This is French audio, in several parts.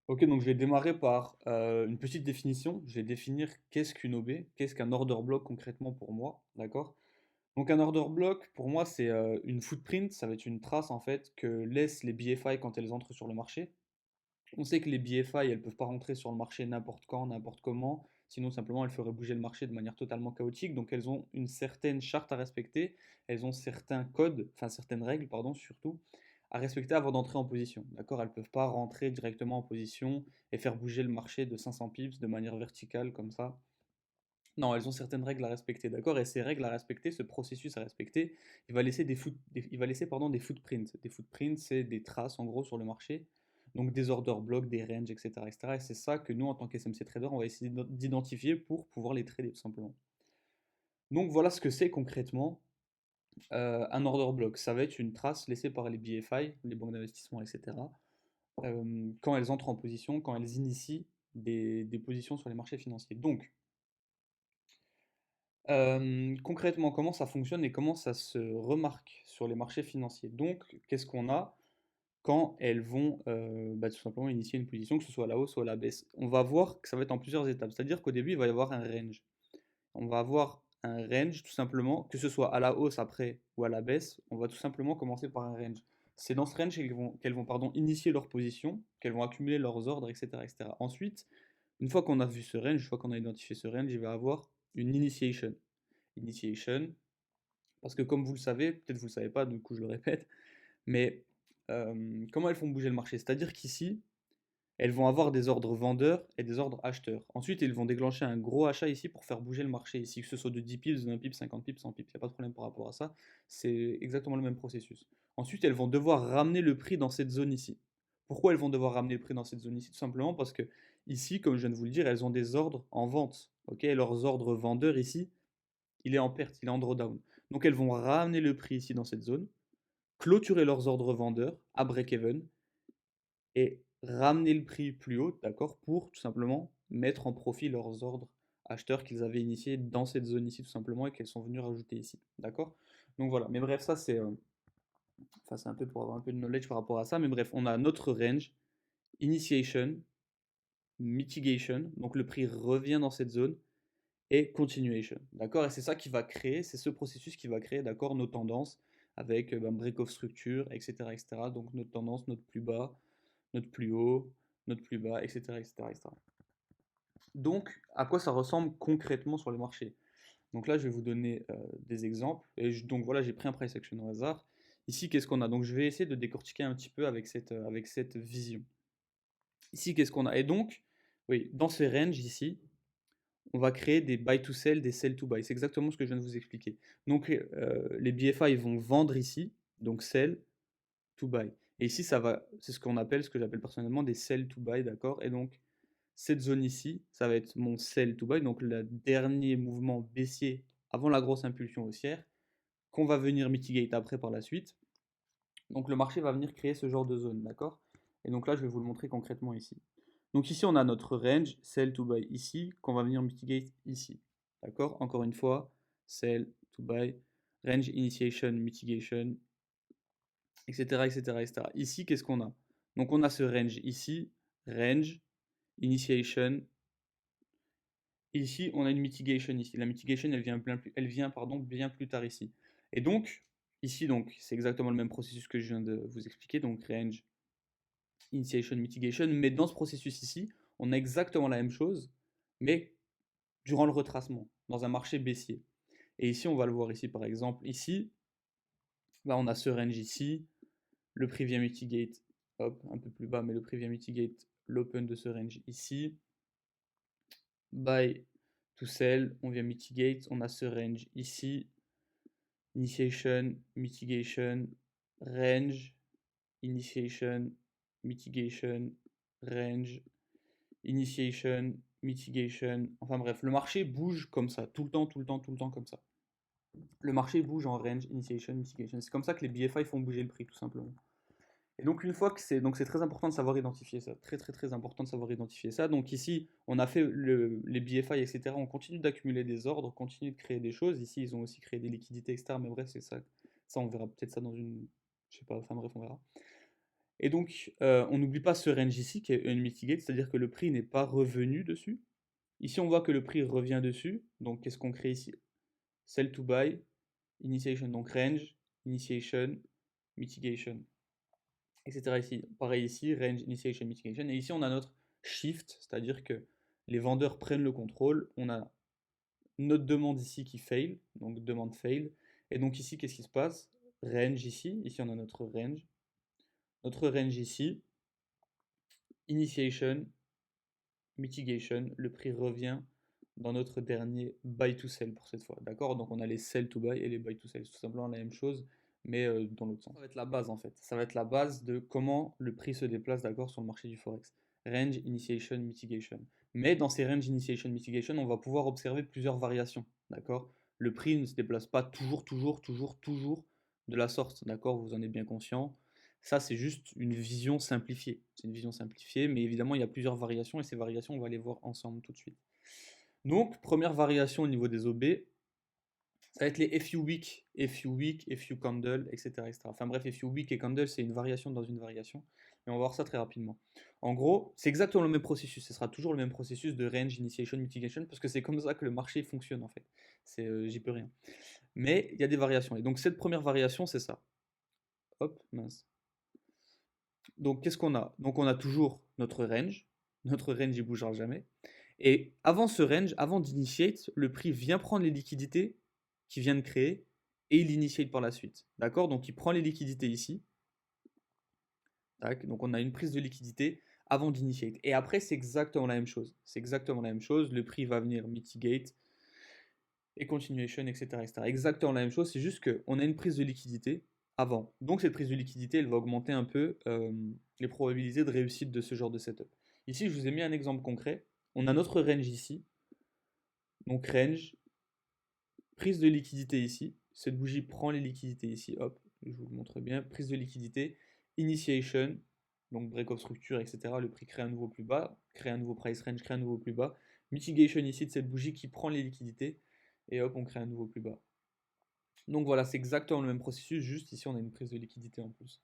Ok, donc je vais démarrer par une petite définition. Je vais définir qu'est-ce qu'une OB, qu'est-ce qu'un order block concrètement pour moi, d'accord? Donc un order block, pour moi, c'est une footprint, ça va être une trace en fait que laissent les BFI quand elles entrent sur le marché. On sait que les BFI, elles peuvent pas rentrer sur le marché n'importe quand, n'importe comment, sinon simplement elles feraient bouger le marché de manière totalement chaotique. Donc elles ont une certaine charte à respecter, elles ont certains codes, enfin certaines règles, pardon, surtout, à respecter avant d'entrer en position. D'accord? Elles peuvent pas rentrer directement en position et faire bouger le marché de 500 pips de manière verticale comme ça. Non, elles ont certaines règles à respecter, d'accord? Et ces règles à respecter, ce processus à respecter, il va laisser il va laisser, pardon, des footprints. Des footprints, c'est des traces en gros sur le marché, donc des order blocks, des ranges, etc., etc. Et c'est ça que nous, en tant qu'SMC trader, on va essayer d'identifier pour pouvoir les trader tout simplement. Donc voilà ce que c'est concrètement un order block. Ça va être une trace laissée par les BFI, les banques d'investissement, etc. Quand elles entrent en position, quand elles initient des positions sur les marchés financiers. Donc, concrètement, comment ça fonctionne et comment ça se remarque sur les marchés financiers? Donc, qu'est-ce qu'on a quand elles vont tout simplement initier une position, que ce soit à la hausse ou à la baisse? On va voir que ça va être en plusieurs étapes. C'est-à-dire qu'au début, il va y avoir un range. On va avoir un range tout simplement, que ce soit à la hausse après ou à la baisse, on va tout simplement commencer par un range. C'est dans ce range qu'elles vont pardon, initier leur position, qu'elles vont accumuler leurs ordres, etc., etc. Ensuite, une fois qu'on a vu ce range, une fois qu'on a identifié ce range, il va y avoir une initiation. Initiation, parce que comme vous le savez, peut-être vous ne le savez pas, du coup je le répète, mais comment elles font bouger le marché? C'est-à-dire qu'ici, elles vont avoir des ordres vendeurs et des ordres acheteurs. Ensuite, ils vont déclencher un gros achat ici pour faire bouger le marché ici, que ce soit de 10 pips, de 20 pips, 50 pips, 100 pips, il n'y a pas de problème par rapport à ça. C'est exactement le même processus. Ensuite, elles vont devoir ramener le prix dans cette zone ici. Pourquoi elles vont devoir ramener le prix dans cette zone ici? Tout simplement parce que ici, comme je viens de vous le dire, elles ont des ordres en vente. Ok, leurs ordres vendeurs ici, il est en perte, il est en drawdown. Donc elles vont ramener le prix ici dans cette zone, clôturer leurs ordres vendeurs à break-even et ramener le prix plus haut, d'accord, pour tout simplement mettre en profit leurs ordres acheteurs qu'ils avaient initiés dans cette zone ici tout simplement et qu'elles sont venues rajouter ici, d'accord? Donc voilà, mais bref, ça c'est enfin, c'est un peu pour avoir un peu de knowledge par rapport à ça, mais bref, on a notre range, initiation, mitigation, donc le prix revient dans cette zone, et continuation. D'accord? Et c'est ça qui va créer, c'est ce processus qui va créer, d'accord, nos tendances avec break-off structure, etc., etc. Donc notre tendance, notre plus bas, notre plus haut, notre plus bas, etc., etc., etc. Donc, à quoi ça ressemble concrètement sur les marchés? Donc là, je vais vous donner des exemples. Donc voilà, j'ai pris un price action au hasard. Ici, qu'est-ce qu'on a? Donc je vais essayer de décortiquer un petit peu avec cette vision. Ici, qu'est-ce qu'on a? Et donc, oui, dans ces ranges ici, on va créer des buy to sell, des sell to buy. C'est exactement ce que je viens de vous expliquer. Donc les BFI vont vendre ici, donc sell to buy. Et ici, c'est ce qu'on appelle, ce que j'appelle personnellement des sell to buy, d'accord? Et donc cette zone ici, ça va être mon sell to buy, donc le dernier mouvement baissier avant la grosse impulsion haussière, qu'on va venir mitigate après par la suite. Donc le marché va venir créer ce genre de zone, d'accord? Et donc là, je vais vous le montrer concrètement ici. Donc ici, on a notre range, sell to buy ici, qu'on va venir mitigate ici. D'accord? Encore une fois, sell to buy, range initiation, mitigation, etc., etc., etc. Ici, qu'est-ce qu'on a? Donc on a ce range ici, range, initiation. Ici, on a une mitigation ici. La mitigation, elle vient pardon, bien plus tard ici. Et donc, ici, donc, c'est exactement le même processus que je viens de vous expliquer. Donc range, initiation, mitigation, mais dans ce processus ici, on a exactement la même chose, mais durant le retracement, dans un marché baissier. Et ici, on va le voir ici, par exemple, ici, là, on a ce range ici, le prix vient mitigate, hop, un peu plus bas, mais le prix vient mitigate l'open de ce range ici, buy to sell, on vient mitigate, on a ce range ici, initiation, mitigation, range, initiation, mitigation, range, initiation, mitigation, enfin bref, le marché bouge comme ça, tout le temps, tout le temps, tout le temps comme ça. Le marché bouge en range, initiation, mitigation. C'est comme ça que les BFI font bouger le prix, tout simplement. Et donc une fois que c'est très important de savoir identifier ça, très très très important de savoir identifier ça. Donc ici, on a fait les BFI, etc. On continue d'accumuler des ordres, on continue de créer des choses. Ici, ils ont aussi créé des liquidités, etc. Mais bref, c'est ça. Ça, on verra peut-être ça dans une, je sais pas. Enfin bref, on verra. Et donc, on n'oublie pas ce range ici qui est unmitigate, c'est-à-dire que le prix n'est pas revenu dessus. Ici, on voit que le prix revient dessus. Donc, qu'est-ce qu'on crée ici? Sell to buy, initiation, donc range, initiation, mitigation, etc. Ici, pareil ici, range, initiation, mitigation. Et ici, on a notre shift, c'est-à-dire que les vendeurs prennent le contrôle. On a notre demande ici qui fail, donc demande fail. Et donc ici, qu'est-ce qui se passe? Range ici on a notre range. Notre range ici, initiation, mitigation, le prix revient dans notre dernier buy to sell pour cette fois. D'accord? Donc on a les sell to buy et les buy to sell. C'est tout simplement la même chose, mais dans l'autre sens. Ça va être la base en fait. Ça va être la base de comment le prix se déplace, d'accord, sur le marché du Forex. Range, initiation, mitigation. Mais dans ces range, initiation, mitigation, on va pouvoir observer plusieurs variations. D'accord? Le prix ne se déplace pas toujours de la sorte. D'accord? Vous en êtes bien conscient. Ça, c'est juste une vision simplifiée. C'est une vision simplifiée, mais évidemment, il y a plusieurs variations, et ces variations, on va les voir ensemble tout de suite. Donc, première variation au niveau des OB, ça va être les FU week, FU candle, etc., etc. Enfin bref, FU week et candle, c'est une variation dans une variation, mais on va voir ça très rapidement. En gros, c'est exactement le même processus, ce sera toujours le même processus de range, initiation, mitigation, parce que c'est comme ça que le marché fonctionne en fait. J'y peux rien. Mais il y a des variations, et donc cette première variation, c'est ça. Hop, mince. Donc, qu'est-ce qu'on a? Donc, on a toujours notre range. Notre range, il bougera jamais. Et avant ce range, avant d'initiate, le prix vient prendre les liquidités qu'il vient de créer et il initiate par la suite. D'accord? Donc, il prend les liquidités ici. Tac. Donc, on a une prise de liquidité avant d'initiate. Et après, c'est exactement la même chose. C'est exactement la même chose. Le prix va venir mitigate et continuation, etc., etc. Exactement la même chose. C'est juste qu'on a une prise de liquidité avant. Donc cette prise de liquidité, elle va augmenter un peu les probabilités de réussite de ce genre de setup. Ici, je vous ai mis un exemple concret. On a notre range ici. Donc range, prise de liquidité ici. Cette bougie prend les liquidités ici. Hop, je vous le montre bien. Prise de liquidité, initiation, donc break of structure, etc. Le prix crée un nouveau plus bas, crée un nouveau price range, crée un nouveau plus bas. Mitigation ici de cette bougie qui prend les liquidités. Et hop, on crée un nouveau plus bas. Donc voilà, c'est exactement le même processus, juste ici on a une prise de liquidité en plus.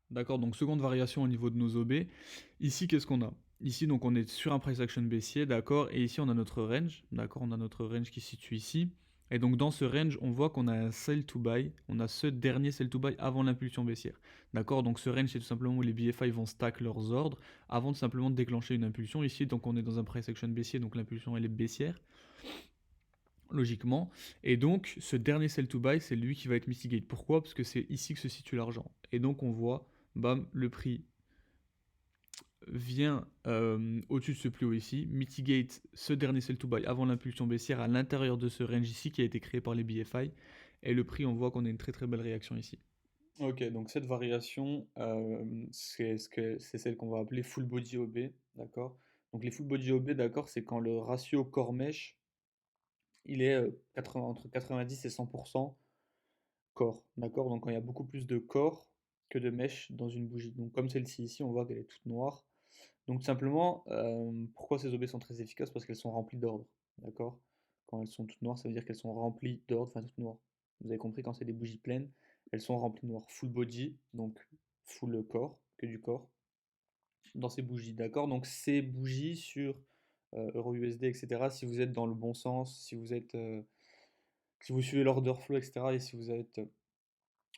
D'accord, donc seconde variation au niveau de nos OB. Ici, qu'est-ce qu'on a? Ici, donc on est sur un price action baissier, d'accord, et ici on a notre range, d'accord, on a notre range qui se situe ici. Et donc dans ce range, on voit qu'on a un sell to buy, on a ce dernier sell to buy avant l'impulsion baissière. D'accord, donc ce range c'est tout simplement où les BFI vont stack leurs ordres avant de simplement déclencher une impulsion. Ici, donc on est dans un price action baissier, donc l'impulsion elle est baissière logiquement. Et donc, ce dernier sell to buy, c'est lui qui va être mitigate. Pourquoi? Parce que c'est ici que se situe l'argent. Et donc, on voit, bam, le prix vient au-dessus de ce plus haut ici, mitigate ce dernier sell to buy avant l'impulsion baissière à l'intérieur de ce range ici qui a été créé par les BFI. Et le prix, on voit qu'on a une très très belle réaction ici. Ok, donc cette variation, c'est celle qu'on va appeler full body OB, d'accord? Donc les full body OB, d'accord, c'est quand le ratio core mesh il est entre 90 et 100% corps, d'accord? Donc quand il y a beaucoup plus de corps que de mèches dans une bougie. Donc comme celle-ci ici, on voit qu'elle est toute noire. Donc tout simplement, pourquoi ces OB sont très efficaces? Parce qu'elles sont remplies d'ordre, d'accord? Quand elles sont toutes noires, ça veut dire qu'elles sont remplies d'ordre, enfin toutes noires. Vous avez compris, quand c'est des bougies pleines, elles sont remplies de noir. Full body, donc full corps, que du corps, dans ces bougies, d'accord? Donc ces bougies sur EURUSD, etc., si vous êtes dans le bon sens, si vous suivez l'order flow, etc., et si vous êtes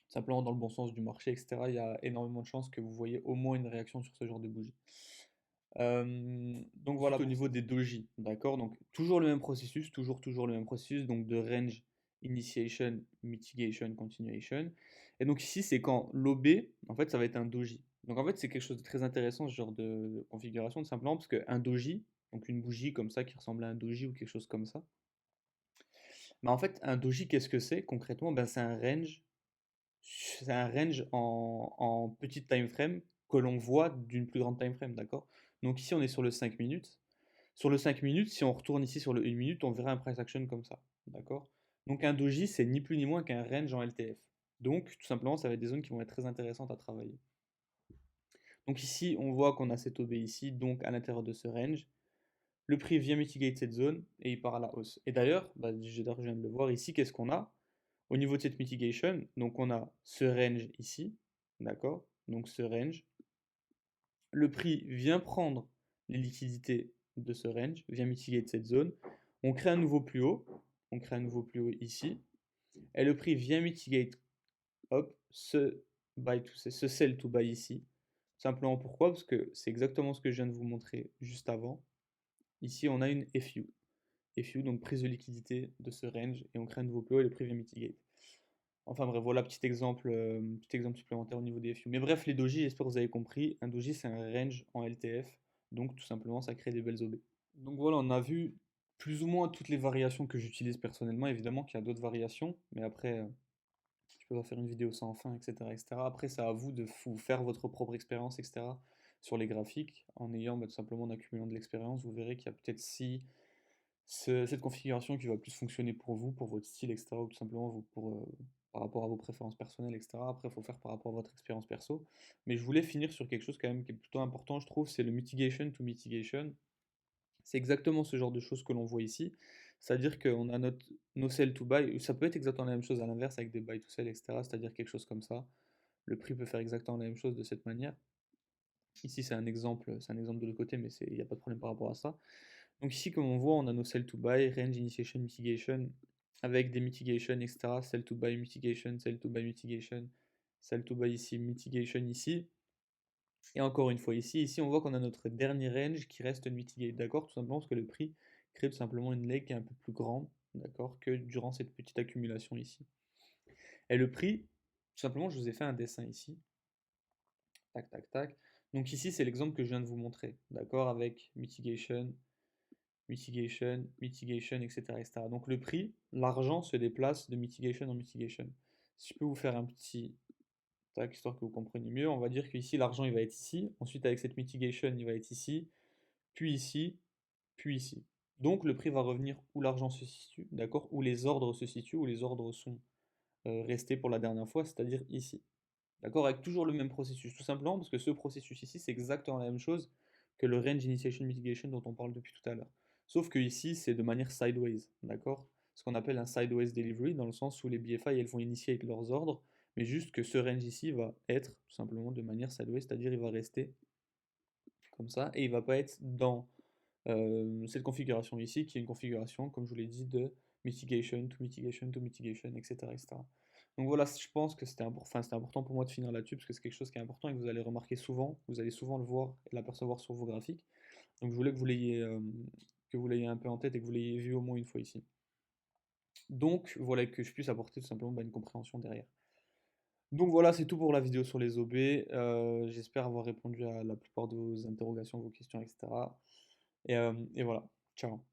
simplement dans le bon sens du marché, etc., il y a énormément de chances que vous voyez au moins une réaction sur ce genre de bougie. Donc voilà au niveau des doji, d'accord? Donc toujours le même processus, toujours le même processus, donc de range, initiation, mitigation, continuation. Et donc ici, c'est quand l'OB, en fait, ça va être un doji. Donc en fait, c'est quelque chose de très intéressant, ce genre de configuration, tout simplement, parce qu'un doji, donc une bougie comme ça qui ressemble à un doji ou quelque chose comme ça, bah en fait, un doji, qu'est-ce que c'est concrètement? Ben, c'est un range en petite time frame que l'on voit d'une plus grande time frame, d'accord? Donc ici, on est sur le 5 minutes. Sur le 5 minutes, si on retourne ici sur le 1 minute, on verra un price action comme ça, d'accord? Donc un doji, c'est ni plus ni moins qu'un range en LTF. Donc tout simplement, ça va être des zones qui vont être très intéressantes à travailler. Donc ici, on voit qu'on a cette OB ici, donc à l'intérieur de ce range. Le prix vient mitigate cette zone et il part à la hausse. Et d'ailleurs, bah, je viens de le voir ici, qu'est-ce qu'on a? Au niveau de cette mitigation, donc on a ce range ici, d'accord? Donc ce range. le prix vient prendre les liquidités de ce range, vient mitigate cette zone, on crée un nouveau plus haut, on crée un nouveau plus haut ici, et le prix vient mitigate, hop, ce sell to buy ici. Simplement pourquoi? Parce que c'est exactement ce que je viens de vous montrer juste avant. Ici, on a une FU. FU, donc prise de liquidité de ce range, et on crée un nouveau plus haut et le prix vient mitigate. Enfin bref, voilà, petit exemple supplémentaire au niveau des FU. Mais bref, les doji, j'espère que vous avez compris. Un doji, c'est un range en LTF, donc tout simplement, ça crée des belles OB. Donc voilà, on a vu plus ou moins toutes les variations que j'utilise personnellement. Évidemment qu'il y a d'autres variations, mais après, je peux pas faire une vidéo sans fin, etc., etc. Après, c'est à vous de vous faire votre propre expérience, etc., sur les graphiques, en ayant tout simplement en accumulant de l'expérience. Vous verrez qu'il y a peut-être si cette configuration qui va plus fonctionner pour vous, pour votre style, etc., ou tout simplement par rapport à vos préférences personnelles, etc. Après, il faut faire par rapport à votre expérience perso. Mais je voulais finir sur quelque chose quand même qui est plutôt important, je trouve, c'est le mitigation to mitigation. C'est exactement ce genre de choses que l'on voit ici. C'est-à-dire qu'on a nos sell to buy, ça peut être exactement la même chose à l'inverse avec des buy to sell, etc. C'est-à-dire quelque chose comme ça. Le prix peut faire exactement la même chose de cette manière. Ici, c'est un exemple de l'autre côté, mais il n'y a pas de problème par rapport à ça. Donc ici, comme on voit, on a nos sell to buy, range initiation, mitigation, avec des mitigation, etc. Sell to buy, mitigation, sell to buy, mitigation, sell to buy ici, mitigation ici. Et encore une fois ici, on voit qu'on a notre dernier range qui reste mitigate, d'accord? Tout simplement parce que le prix crée tout simplement une leg qui est un peu plus grande, d'accord, que durant cette petite accumulation ici. Et le prix, tout simplement, je vous ai fait un dessin ici. Tac, tac, tac. Donc ici, c'est l'exemple que je viens de vous montrer, d'accord, avec mitigation, mitigation, mitigation, etc., etc. Donc le prix, l'argent se déplace de mitigation en mitigation. Si je peux vous faire un petit tac, histoire que vous compreniez mieux, on va dire qu'ici, l'argent, il va être ici. Ensuite, avec cette mitigation, il va être ici, puis ici, puis ici. Donc le prix va revenir où l'argent se situe, d'accord, où les ordres se situent, où les ordres sont restés pour la dernière fois, c'est-à-dire ici. D'accord, avec toujours le même processus, tout simplement parce que ce processus ici, c'est exactement la même chose que le range initiation mitigation dont on parle depuis tout à l'heure. Sauf que ici, c'est de manière sideways, d'accord? Ce qu'on appelle un sideways delivery, dans le sens où les BFI, elles vont initier avec leurs ordres, mais juste que ce range ici va être tout simplement de manière sideways, c'est-à-dire il va rester comme ça, et il va pas être dans cette configuration ici, qui est une configuration, comme je vous l'ai dit, de mitigation to mitigation to mitigation, etc., etc. Donc voilà, je pense que c'était important pour moi de finir là-dessus, parce que c'est quelque chose qui est important et que vous allez remarquer souvent, vous allez souvent le voir et l'apercevoir sur vos graphiques. Donc je voulais que vous l'ayez un peu en tête et que vous l'ayez vu au moins une fois ici. Donc voilà, que je puisse apporter tout simplement une compréhension derrière. Donc voilà, c'est tout pour la vidéo sur les OB. J'espère avoir répondu à la plupart de vos interrogations, vos questions, etc. Et voilà, ciao.